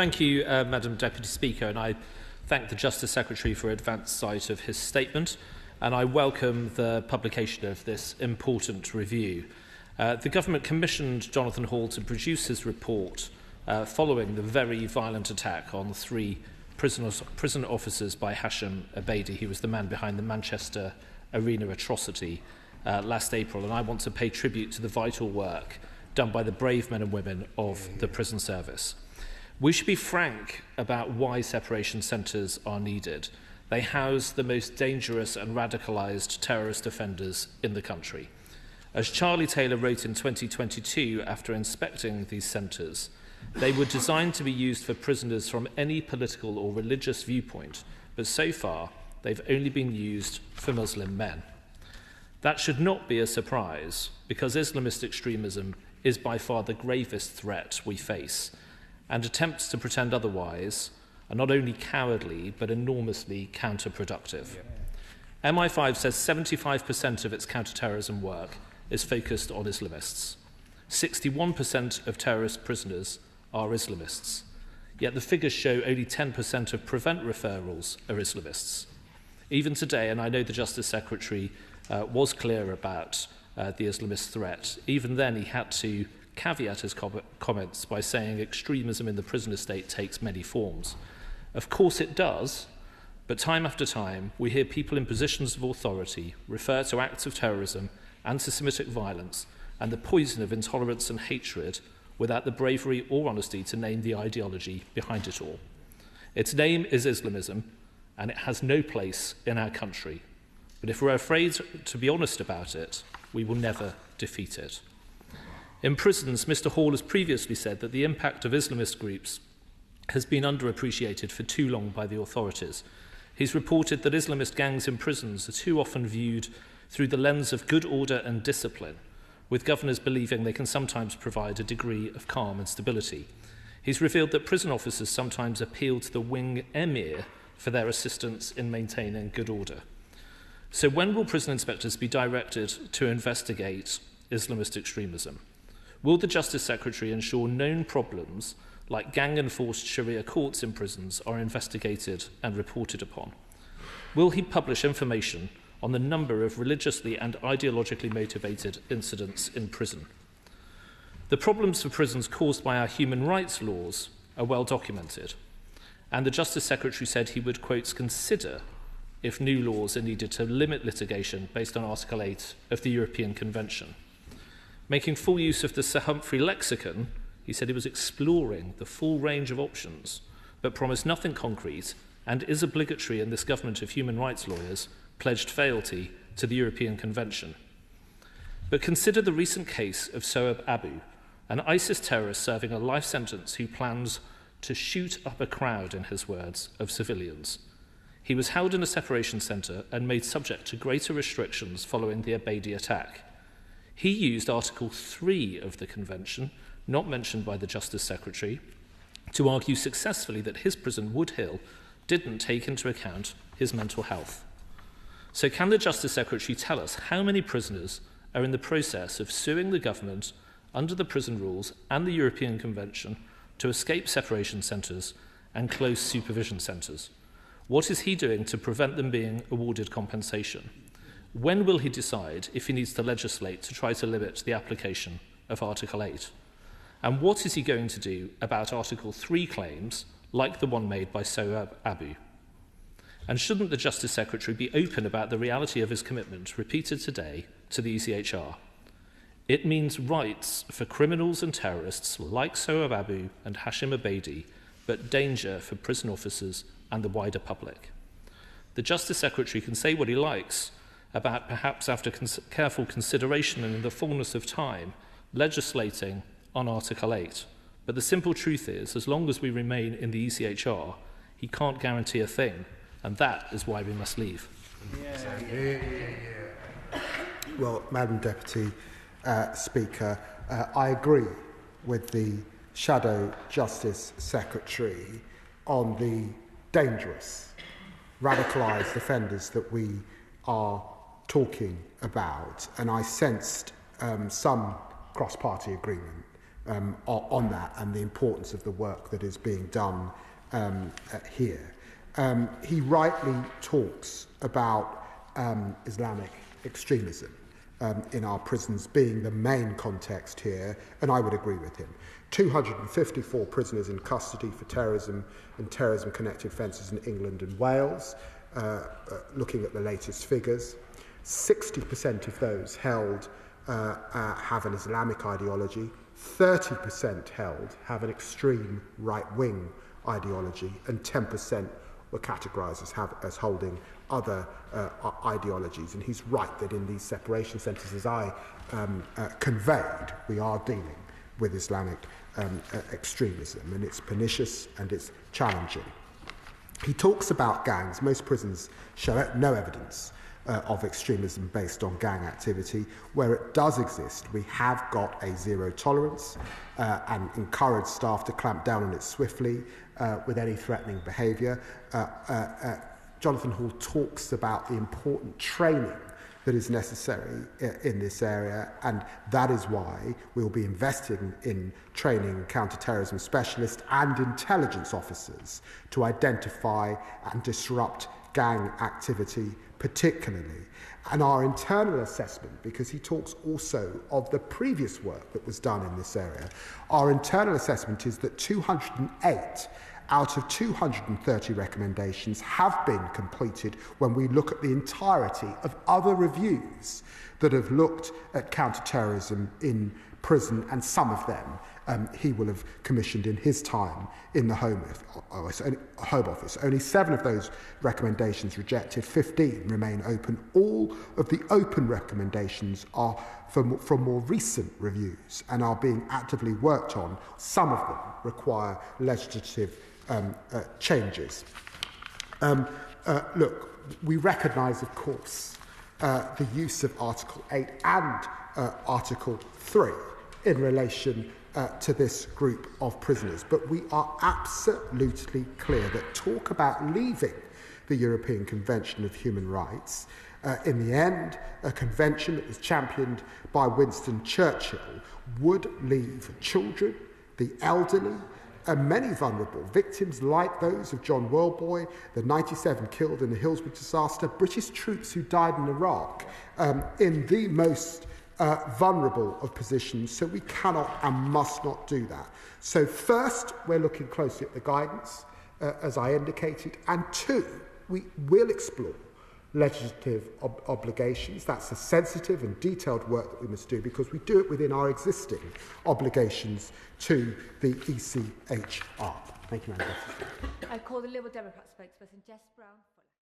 Thank you, Madam Deputy Speaker, and I thank the Justice Secretary for advance sight of his statement, and I welcome the publication of this important review. The Government commissioned Jonathan Hall to produce his report following the very violent attack on 3 prison officers by Hashim Abedi. He was the man behind the Manchester Arena atrocity last April, and I want to pay tribute to the vital work done by the brave men and women of the prison service. We should be frank about why separation centres are needed. They house the most dangerous and radicalised terrorist offenders in the country. As Charlie Taylor wrote in 2022 after inspecting these centres, they were designed to be used for prisoners from any political or religious viewpoint, but so far they've only been used for Muslim men. That should not be a surprise, because Islamist extremism is by far the gravest threat we face, and attempts to pretend otherwise are not only cowardly, but enormously counterproductive. MI5 says 75% of its counter-terrorism work is focused on Islamists. 61% of terrorist prisoners are Islamists, yet the figures show only 10% of prevent referrals are Islamists. Even today, and I know the Justice Secretary was clear about the Islamist threat, even then he had to caveat his comments by saying extremism in the prison estate takes many forms. Of course it does, but time after time we hear people in positions of authority refer to acts of terrorism, anti-Semitic violence and the poison of intolerance and hatred without the bravery or honesty to name the ideology behind it all. Its name is Islamism, and it has no place in our country. But if we're afraid to be honest about it, we will never defeat it. In prisons, Mr. Hall has previously said that the impact of Islamist groups has been underappreciated for too long by the authorities. He's reported that Islamist gangs in prisons are too often viewed through the lens of good order and discipline, with governors believing they can sometimes provide a degree of calm and stability. He's revealed that prison officers sometimes appeal to the wing emir for their assistance in maintaining good order. So when will prison inspectors be directed to investigate Islamist extremism? Will the Justice Secretary ensure known problems like gang-enforced Sharia courts in prisons are investigated and reported upon? Will he publish information on the number of religiously and ideologically motivated incidents in prison? The problems for prisons caused by our human rights laws are well documented, and the Justice Secretary said he would, quote, consider if new laws are needed to limit litigation based on Article 8 of the European Convention. Making full use of the Sir Humphrey lexicon, he said he was exploring the full range of options, but promised nothing concrete and is obligatory in this government of human rights lawyers pledged fealty to the European Convention. But consider the recent case of Sohaib Abu, an ISIS terrorist serving a life sentence who plans to shoot up a crowd, in his words, of civilians. He was held in a separation centre and made subject to greater restrictions following the Abedi attack. He used Article 3 of the Convention, not mentioned by the Justice Secretary, to argue successfully that his prison, Wood Hill, didn't take into account his mental health. So can the Justice Secretary tell us how many prisoners are in the process of suing the government under the prison rules and the European Convention to escape separation centres and close supervision centres? What is he doing to prevent them being awarded compensation? When will he decide if he needs to legislate to try to limit the application of Article 8? And what is he going to do about Article 3 claims, like the one made by Sohaib Abu? And shouldn't the Justice Secretary be open about the reality of his commitment, repeated today, to the ECHR? It means rights for criminals and terrorists like Sohaib Abu and Hashim Abedi, but danger for prison officers and the wider public. The Justice Secretary can say what he likes about, perhaps after careful consideration and in the fullness of time, legislating on Article 8. But the simple truth is, as long as we remain in the ECHR, he can't guarantee a thing, and that is why we must leave. Well, Madam Deputy Speaker, I agree with the Shadow Justice Secretary on the dangerous, radicalised offenders that we are talking about, and I sensed some cross-party agreement on that and the importance of the work that is being done here. He rightly talks about Islamic extremism in our prisons being the main context here, and I would agree with him. 254 prisoners in custody for terrorism and terrorism-connected offences in England and Wales, looking at the latest figures. 60% of those held have an Islamic ideology, 30% held have an extreme right-wing ideology, and 10% were categorised as holding other ideologies. And he's right that in these separation centres, as I conveyed, we are dealing with Islamic extremism, and it's pernicious and it's challenging. He talks about gangs. Most prisons show no evidence of extremism based on gang activity. Where it does exist, we have got a zero tolerance and encourage staff to clamp down on it swiftly with any threatening behaviour. Jonathan Hall talks about the important training that is necessary in this area, and that is why we will be investing in training counter-terrorism specialists and intelligence officers to identify and disrupt gang activity particularly. And our internal assessment, because he talks also of the previous work that was done in this area, our internal assessment is that 208 out of 230 recommendations have been completed when we look at the entirety of other reviews that have looked at counter-terrorism in prison, and some of them he will have commissioned in his time in the Home Office. Only 7 of those recommendations rejected, 15 remain open. All of the open recommendations are from more recent reviews and are being actively worked on. Some of them require legislative changes. Look, we recognise, of course, the use of Article 8 and Article 3 in relation to this group of prisoners, but we are absolutely clear that talk about leaving the European Convention of Human Rights, in the end, a convention that was championed by Winston Churchill, would leave children, the elderly, and many vulnerable victims like those of John Worlboy, the 97 killed in the Hillsborough disaster, British troops who died in Iraq, in the most vulnerable of positions. So we cannot and must not do that. So first, we're looking closely at the guidance, as I indicated, and 2, we will explore legislative obligations. That's a sensitive and detailed work that we must do, because we do it within our existing obligations to the ECHR. Thank you, Madam President. I call the Liberal Democrat spokesperson Jess Brown.